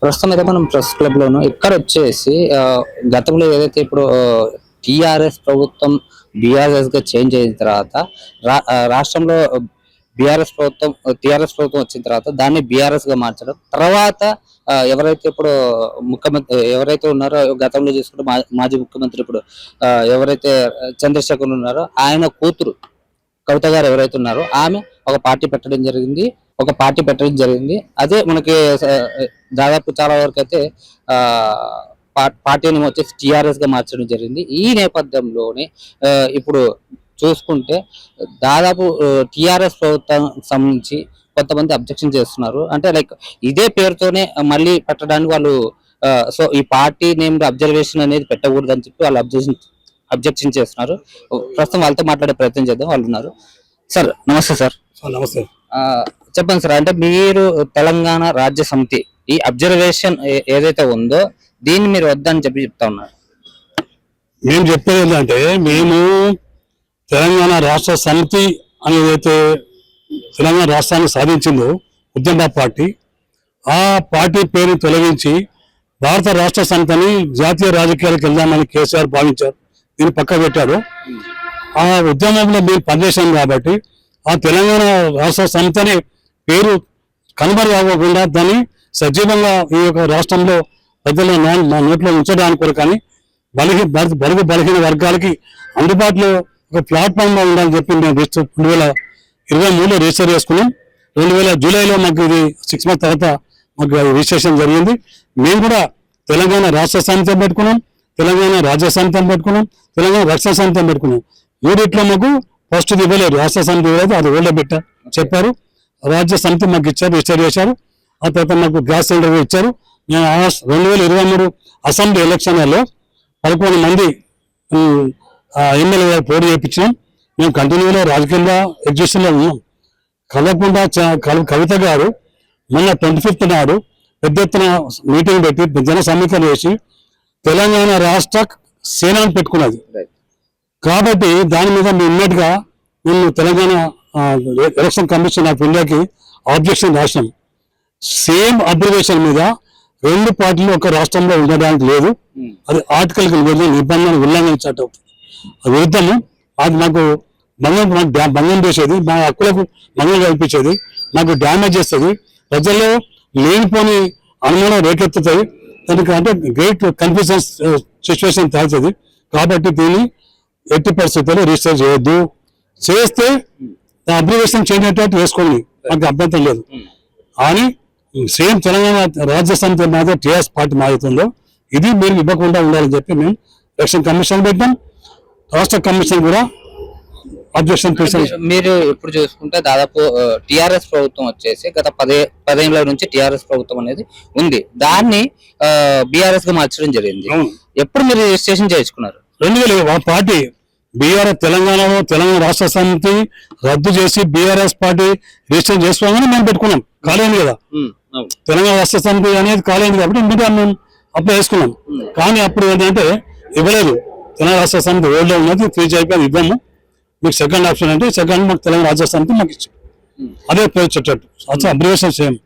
ప్రస్తుతం అయితే మనం ప్రెస్ క్లబ్ లోను ఇక్కడ వచ్చేసి గతంలో ఏదైతే ఇప్పుడు టిఆర్ఎస్ ప్రభుత్వం బిఆర్ఎస్ గా చేంజ్ అయిన తర్వాత రాష్ట్రంలో బిఆర్ఎస్ ప్రభుత్వం టిఆర్ఎస్ ప్రభుత్వం వచ్చిన తర్వాత దాన్ని బిఆర్ఎస్ గా మార్చడం తర్వాత ఎవరైతే ఇప్పుడు ముఖ్యమంత్రి ఎవరైతే ఉన్నారో గతంలో చూసుకుంటే మాజీ ముఖ్యమంత్రి ఇప్పుడు ఎవరైతే చంద్రశేఖర్ ఉన్నారో ఆయన కూతురు కవిత గారు ఎవరైతే ఉన్నారో ఆమె ఒక పార్టీ పెట్టడం జరిగింది అదే మనకి దాదాపు చాలా వరకు అయితే పార్టీని వచ్చేసి టిఆర్ఎస్ గా మార్చడం జరిగింది. ఈ నేపథ్యంలోనే ఇప్పుడు చూసుకుంటే దాదాపు టిఆర్ఎస్ ప్రభుత్వం సంబంధించి కొంతమంది అబ్జెక్షన్ చేస్తున్నారు. అంటే లైక్ ఇదే పేరుతోనే మళ్ళీ పెట్టడానికి వాళ్ళు సో ఈ పార్టీ నేమ్ అబ్జర్వేషన్ అనేది పెట్టకూడదు అని చెప్పి వాళ్ళు అబ్జెక్షన్ చేస్తున్నారు. ప్రస్తుతం వాళ్ళతో మాట్లాడే ప్రయత్నం చేద్దాం. వాళ్ళు ఉన్నారు. సార్ నమస్తే. సార్ నమస్తే. చెప్పండి సార్, అంటే మీరు తెలంగాణ రాజ్య సమితి ఈ అబ్జర్వేషన్ ఏదైతే ఉందో దీన్ని మీరు వద్దని చెప్తా ఉన్నారు. మేము చెప్పేది ఏంటంటే మేము తెలంగాణ రాష్ట్ర సమితి అనేదైతే తెలంగాణ రాష్ట్రాన్ని సాధించిందో ఉద్యమ పార్టీ, ఆ పార్టీ పేరు తొలగించి భారత రాష్ట్ర సమితిని జాతీయ రాజకీయాలకు వెళ్దామని కేసీఆర్ భావించారు. దీన్ని పక్క పెట్టారు. ఆ ఉద్యమంలో మేము పనిచేశాం కాబట్టి ఆ తెలంగాణ రాష్ట్ర సమితిని పేరు కనుమరుగకుండా దాన్ని సజీవంగా ఈ యొక్క రాష్ట్రంలో ప్రజల నోట్లో ఉంచడానికి కూడా కానీ బడుగు బలహీన వర్గాలకి అందుబాటులో ఒక ప్లాట్ఫామ్గా ఉండాలని చెప్పి మేము 2023లో రిజిస్టర్ చేసుకున్నాం. 2000 జూలైలో మాకు ఇది 6 months తర్వాత మాకు రిజిస్ట్రేషన్ జరిగింది. మేము కూడా తెలంగాణ రాష్ట్ర సమితి పెట్టుకున్నాం, తెలంగాణ రాజ్య సమితి పెట్టుకున్నాం, తెలంగాణ రక్షణ సమితి పెట్టుకున్నాం. మూడిట్లో మాకు ఫస్ట్ ఇవ్వలేదు, రాష్ట్ర సమితి ఇవ్వలేదు, అది ఓల్డ్ పెట్టారు చెప్పారు. రాజ్య సమితి మాకు ఇచ్చారు, రిజిస్టర్ చేశారు. ఆ తర్వాత మాకు గ్యాస్ సిలిండర్ ఇచ్చారు. నేను 2023 అసెంబ్లీ ఎలక్షన్లలో 11 మంది ఎమ్మెల్యే పోటీ చేయించినాం. మేము కంటిన్యూగా రాజకీయంగా ఎగ్జిస్టన్లో ఉన్నాం. కలవకుండా కవిత గారు మొన్న 25th నాడు పెద్ద ఎత్తున మీటింగ్ పెట్టి జన సమీకరణ చేసి తెలంగాణ రాష్ట్ర సేనాన్ని పెట్టుకున్నది. కాబట్టి దాని మీద మేము ఇమ్మీడియట్గా మేము తెలంగాణ ఎలక్షన్ కమిషన్ ఆఫ్ ఇండియాకి ఆబ్జెక్షన్ రాసినాం. సేమ్ అబ్జర్వేషన్ మీద 2 పార్టీలు ఒక రాష్ట్రంలో ఉండడానికి లేదు, అది ఆర్టికల్ నిబంధన ఉల్లంఘించటం విరుద్ధము. అది మాకు భంగం చేసేది, మా హక్కులకు భంగం కల్పించేది, మాకు డ్యామేజ్ చేస్తుంది, ప్రజల్లో లేనిపోని అనుమానం రేకెత్తుతాయి, దానికి అంటే గ్రేట్ కన్ఫ్యూజన్ సిచ్యువేషన్ తేలుతుంది. కాబట్టి దీన్ని ఎట్టి పరిస్థితుల్లో రిజిస్టర్ చేయొద్దు. చేస్తే అబ్జర్వేషన్ చేయనట్టు వేసుకోండి, మాకు అభ్యంతరం లేదు. కానీ సేమ్ తెలంగాణ రాజ్య సమితి మాదే టీఆర్ఎస్ పార్టీ మారుతుందో ఇది మీరు ఇవ్వకుండా ఉండాలని చెప్పి మేము ఎలక్షన్ కమిషన్ పెట్టాం. రాష్ట్ర కమిషన్ కూడా అబ్జెక్షన్ చేశారు. మీరు ఇప్పుడు చూసుకుంటే దాదాపు టిఆర్ఎస్ ప్రభుత్వం వచ్చేసి గత 10 ఏళ్ల నుంచి టిఆర్ఎస్ ప్రభుత్వం అనేది ఉంది, దాన్ని బిఆర్ఎస్ గా మార్చడం జరిగింది. ఎప్పుడు మీరు రిజిస్ట్రేషన్ చేసుకున్నారు? 2000 పార్టీ బీఆర్ఎస్ తెలంగాణలో తెలంగాణ రాష్ట్ర సమితి రద్దు చేసి బీఆర్ఎస్ పార్టీ రిజిస్టర్ చేసుకోవాలని మేము పెట్టుకున్నాం. కాలేంది కదా, తెలంగాణ రాష్ట్ర సమితి అనేది కాలేంది కాబట్టి ఇంకా మేము అప్లై చేసుకున్నాం. కానీ అప్పుడు ఏంటంటే ఇవ్వలేదు, తెలంగాణ రాష్ట్ర సమితి ఓల్డ్లో ఉన్నది, ఫ్రీజ్ అయిపోయింది, ఇవ్వము, మీకు సెకండ్ ఆప్షన్ అంటే సెకండ్ మాకు తెలంగాణ రాష్ట్ర సమితి మాకు ఇచ్చాం. అదే పేరు చెట్టు అసలు అబ్రివేషన్ సేమ్.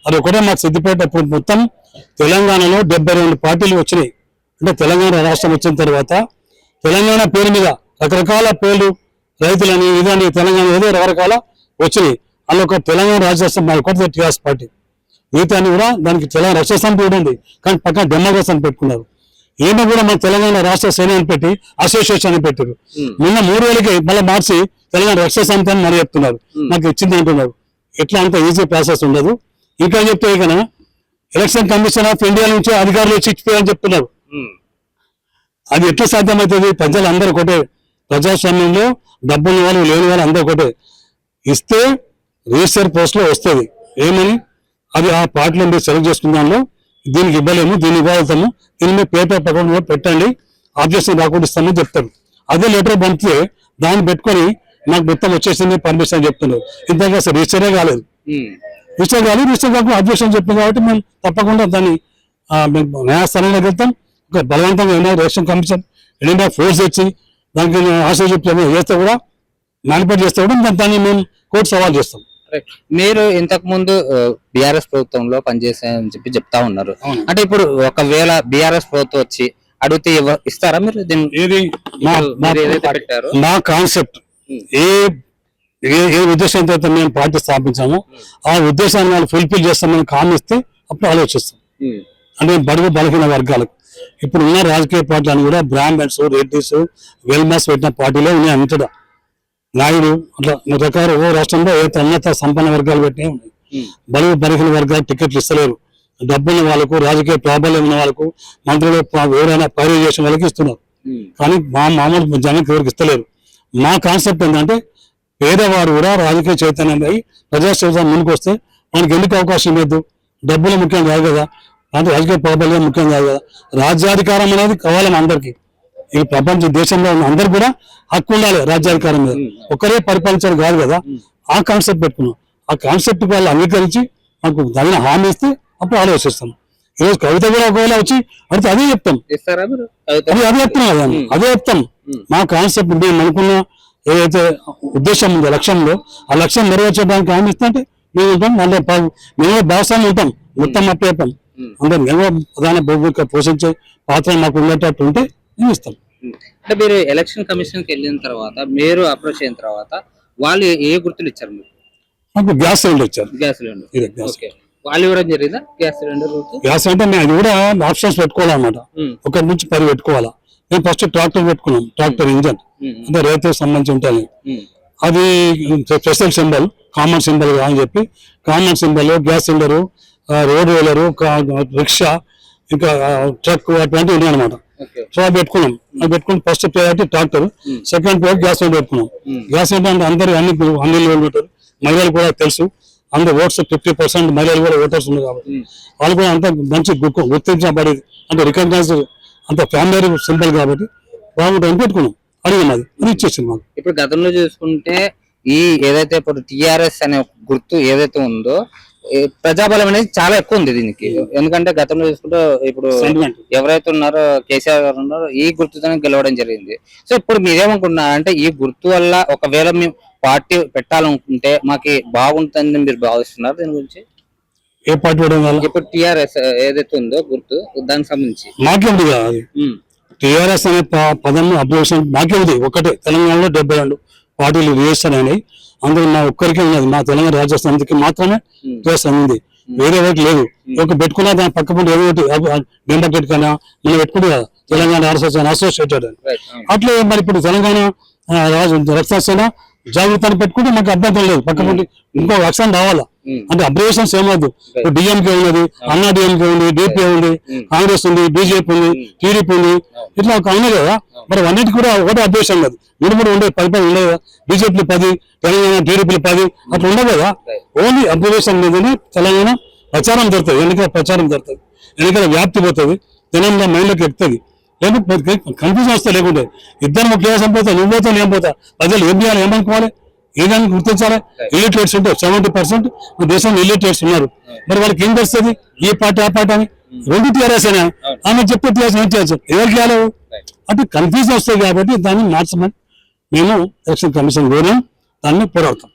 అది ఒకటే మాకు సిద్దిపేట మొత్తం తెలంగాణలో 72 పార్టీలు వచ్చినాయి. అంటే తెలంగాణ రాష్ట్రం వచ్చిన తర్వాత తెలంగాణ పేరు మీద రకరకాల పేర్లు, రైతులని ఇదని తెలంగాణ ఏదో రకరకాల వచ్చినాయి. అందులో ఒక తెలంగాణ రాష్ట్ర కొత్త టీఆర్ఎస్ పార్టీ, మిగతాన్ని కూడా దానికి తెలంగాణ రక్షణ సమితి కూడా ఉంది, కానీ పక్కన డెమోక్రసీ అని పెట్టుకున్నారు. ఈయన కూడా మన తెలంగాణ రాష్ట్ర సేన అని పెట్టి అసోసియేషన్ అని పెట్టారు. నిన్న 3 ఏళ్ళకి మళ్ళీ మార్చి తెలంగాణ రక్షణ సమితి అని మరి చెప్తున్నారు, నాకు ఇచ్చింది అంటున్నారు. ఎట్లా అంత ఈజీ ప్రాసెస్ ఉండదు. ఇంకా చెప్తే ఇక ఎలక్షన్ కమిషన్ ఆఫ్ ఇండియా నుంచి అధికారులు వచ్చి ఇచ్చిపోయారని చెప్తున్నారు. అది ఎట్లా సాధ్యమవుతుంది? ప్రజలందరూ ఒకటే, ప్రజాస్వామ్యంలో డబ్బులు వాళ్ళు లేని వాళ్ళు అందరూ ఒకటే. ఇస్తే రిజిస్టర్ పోస్ట్ లో వస్తుంది ఏమని, అది ఆ పార్టీలో మీరు సెలెక్ట్ చేసుకున్న దానిలో దీనికి ఇవ్వలేము, దీన్ని ఇవ్వగలుగుతాము, దీన్ని మీరు పేపర్ పక్కన పెట్టండి, ఆబ్జెక్షన్ రాకుండా ఇస్తామని చెప్తారు. అదే లెటర్ పంపితే దాన్ని పెట్టుకొని నాకు మొత్తం వచ్చేసింది పర్మిషన్ చెప్తున్నారు. ఇంతగా అసలు రిజిస్టరే కాలేదు, రిజిస్టర్ కాకుండా ఆబ్జెక్షన్ చెప్తుంది. కాబట్టి మేము తప్పకుండా దాన్ని న్యాయస్థానంలోకి వెళ్తాం. బలవంతంగా ఏమైనా ఎలక్షన్ కమిషన్ ఏదైనా ఫోర్స్ తెచ్చి దానికి ఆశ చెప్తే చేస్తే కూడా మ్యానిపులేట్ చేస్తే కూడా దాన్ని మేము కోర్టు సవాల్ చేస్తాం. Right. మీరు ఇంతకు ముందు బిఆర్ఎస్ ప్రభుత్వంలో పనిచేసారని చెప్పి చెప్తా ఉన్నారు. అవును. అంటే ఇప్పుడు ఒకవేళ బిఆర్ఎస్ ప్రభుత్వం వచ్చి అడిగితే ఇస్తారా మీరు దీన్ని? ఏది మీరు ఏదైతే పెట్టారో మా కాన్సెప్ట్ ఏ ఏ ఏ ఉద్దేశంతో అయితే మేము పార్టీ స్థాపించామో ఆ ఉద్దేశాన్ని వాళ్ళు ఫుల్ఫిల్ చేస్తామని కామిస్తే అప్పుడు ఆలోచిస్తాం. అంటే బడుగు బలహీన వర్గాలకు ఇప్పుడు ఉన్న రాజకీయ పార్టీలను కూడా బ్రాహ్మణ్స్, రెడ్డిస్, వెల్మాస్ పెట్టిన పార్టీలో ఉన్నాయి. అంతటా నాయుడు అట్లా రకాల ఓ రాష్ట్రంలో ఏ ఉన్నత సంపన్న వర్గాలు పెట్టినవి ఉన్నాయి. బడుగు బలహీన వర్గాలు టికెట్లు ఇస్తలేరు. డబ్బున్న వాళ్ళకు, రాజకీయ ప్రాబల్యం ఉన్న వాళ్ళకు, మంత్రులు ఎవరైనా పైరు చేసిన వాళ్ళకి ఇస్తున్నారు. కానీ మామూలు జనానికి ఎవరికి ఇస్తలేరు. మా కాన్సెప్ట్ ఏంటంటే పేదవాడు కూడా రాజకీయ చైతన్యం అయి ప్రజాసేవ ముందుకు వస్తే మనకి ఎందుకు అవకాశం లేదు? డబ్బులు ముఖ్యం కాదు కదా, అంటే రాజకీయ ప్రాబల్యం ముఖ్యం కాదు కదా. రాజ్యాధికారం అనేది కావాలని అందరికీ, ఈ ప్రపంచ దేశంలో ఉన్న అందరు కూడా హక్కు ఉండాలి రాజ్యాధికారం మీద. ఒకరే పరిపాలించాలి కాదు కదా. ఆ కాన్సెప్ట్ పెట్టుకున్నాం. ఆ కాన్సెప్ట్ వాళ్ళు అంగీకరించి మాకు తగిన హామీ ఇస్తే అప్పుడు ఆలోచిస్తాం. ఈరోజు కవిత కూడా ఒకవేళ వచ్చి అడిగితే అదే చెప్తాం. ఇస్తారా మీరు? అదే చెప్తున్నాం కదా, అదే చెప్తాం. మా కాన్సెప్ట్ మేము అనుకున్న ఏదైతే ఉద్దేశం ఉందో, లక్ష్యంలో ఆ లక్ష్యం నెరవేర్చడానికి హామీ ఇస్తా అంటే మేము ఉంటాం. మళ్ళీ మేము భాగస్వామి ఉంటాం, మొత్తం అప్పేస్తాం. అంటే మేము ప్రధాన భూమిక పోషించే పాత్ర మాకు ఉండేటట్టు ఉంటే మేము ఇస్తాం. అంటే మీరు ఎలక్షన్ కమిషన్ కి వెళ్ళిన తర్వాత, మీరు అప్రోచ్ అయిన తర్వాత వాళ్ళు ఏ గుర్తులు ఇచ్చారు మీకు? మాకు గ్యాస్ సిలిండర్ ఇచ్చారు. Gas cylinder. ఇదే గ్యాస్. ఓకే. వాళ్ళు ఇవ్వడం జరిగిందా గ్యాస్ సిలిండర్ గుర్తు? గ్యాస్ అంటే మేము అది కూడా ఆప్షన్స్ పెట్టుకోవాలన్నమాట. ఒకటి నుంచి 10 పెట్టుకోవాలా. మేము ఫస్ట్ ట్రాక్టర్ పెట్టుకున్నాం, ట్రాక్టర్ ఇంజన్ అంటే రైతులకు సంబంధించి ఉంటుంది. అది స్పెషల్ సింబల్, కామన్ సింబల్ అని చెప్పి common symbol, gas cylinder, road roller, rickshaw, ఇంకా ట్రక్ అటువంటి ఉన్నాయి అనమాట. సో అది పెట్టుకున్నాం. అది పెట్టుకుని first priority tractor, second priority gas cylinder పెట్టుకున్నాం. గ్యాస్ సిలిండర్ అంటే అందరూ అన్ని ఉంటారు, మహిళలు కూడా తెలుసు. అందరు ఓట్స్ 50% మహిళలు కూడా ఓటర్స్ ఉన్నారు కాబట్టి వాళ్ళు కూడా అంత మంచి గుర్తించబడేది, అంటే రికగ్నైజ్, అంత ఫ్యామిలీ సింబల్ కాబట్టి బాగుంటుంది పెట్టుకున్నాం. అడిగిన అది ఇచ్చేసింది మాకు. ఇప్పుడు గతంలో చూసుకుంటే ఈ ఏదైతే ఇప్పుడు టిఆర్ఎస్ అనే గుర్తు ఏదైతే ఉందో ప్రజాబలం అనేది చాలా ఎక్కువ ఉంది దీనికి. ఎందుకంటే గతంలో చూసుకుంటే ఇప్పుడు ఎవరైతే ఉన్నారో కేసీఆర్ గారు ఉన్నారో ఈ గుర్తుతోనే గెలవడం జరిగింది. సో ఇప్పుడు మీరేమనుకుంటున్నారు అంటే ఈ గుర్తు వల్ల ఒకవేళ మేము పార్టీ పెట్టాలనుకుంటే మాకు బాగుంటుందని మీరు భావిస్తున్నారు? దీని గురించి ఏ పార్టీ పెట్టడం వల్ల? ఇప్పుడు టిఆర్ఎస్ ఏదైతే ఉందో గుర్తు, దానికి సంబంధించి మాకేమిటి కాదు. టిఆర్ఎస్ అనే పదం అబ్జర్వేషన్ మాకేమిటి ఒకటే. తెలంగాణలో 72 పార్టీలు రిజిస్టర్ అయినాయి. అందులో మా ఒక్కరికే ఉన్నది, మా తెలంగాణ రాష్ట్ర సమితికి మాత్రమే రిజిస్టర్ ఉంది. వేరే ఒకటి లేదు. ఒక పెట్టుకున్నా దాని పక్క పంట ఏదో ఒకటి డెమోక్రటిక్ అయినా మనం పెట్టుకుంటే కదా తెలంగాణ అసోసియేటెడ్ అని. అట్లే మరి ఇప్పుడు తెలంగాణ రక్షణ జాగృతాన్ని పెట్టుకుంటే మాకు అభ్యంతరం లేదు. పక్క పంట ఇంకో రక్షణ రావాలా అంటే అబ్జర్వేషన్స్ ఏమవుతుంది. ఇప్పుడు డిఎంకే ఉన్నది, అన్నా డిఎంకే ఉంది, డిపిఏ ఉంది, కాంగ్రెస్ ఉంది, బీజేపీ ఉంది, టీడీపీ ఉంది, ఇట్లా ఒక ఉన్నాయి కదా. మరి అన్నిటి కూడా ఒకటే అబ్జర్వేషన్ కాదు, 3 ఉండే 10 ఉండదు కదా. బీజేపీ 10, తెలంగాణ టీడీపీ 10 అట్లా ఉండదు కదా. ఓన్లీ అబ్జర్వేషన్ మీదనే తెలంగాణ ప్రచారం జరుగుతుంది, ఎన్నికల ప్రచారం జరుగుతుంది, ఎన్నికల వ్యాప్తి పోతుంది, తెలంగాణ మైండ్లోకి ఎక్కుతుంది. లేకపోతే కన్ఫ్యూజన్ వస్తే, లేకుంటే ఇద్దరు ఒకే సంపోతా, నువ్వు పోతా నేను పోతా, ప్రజలు ఏం చేయాలి, ఏమనుకోవాలి, ఏదానికి గుర్తించాలి. ఇలిటరేట్స్ ఉంటారు 70% దేశంలో ఇలిటరేట్స్ ఉన్నారు. మరి వాళ్ళకి ఏం తెలుస్తుంది ఈ పార్టీ ఆ పార్టీ అని? 2 టీఆర్ఎస్ అయినా ఆమె చెప్పే టీఆర్ఎస్ ఏం చేయొచ్చు, ఎవరికి చేయాలి అంటే కన్ఫ్యూజన్ వస్తాయి. కాబట్టి దాన్ని మార్చమని మేము ఎలక్షన్ కమిషన్ కోరాం, దాన్ని పోరాడతాం.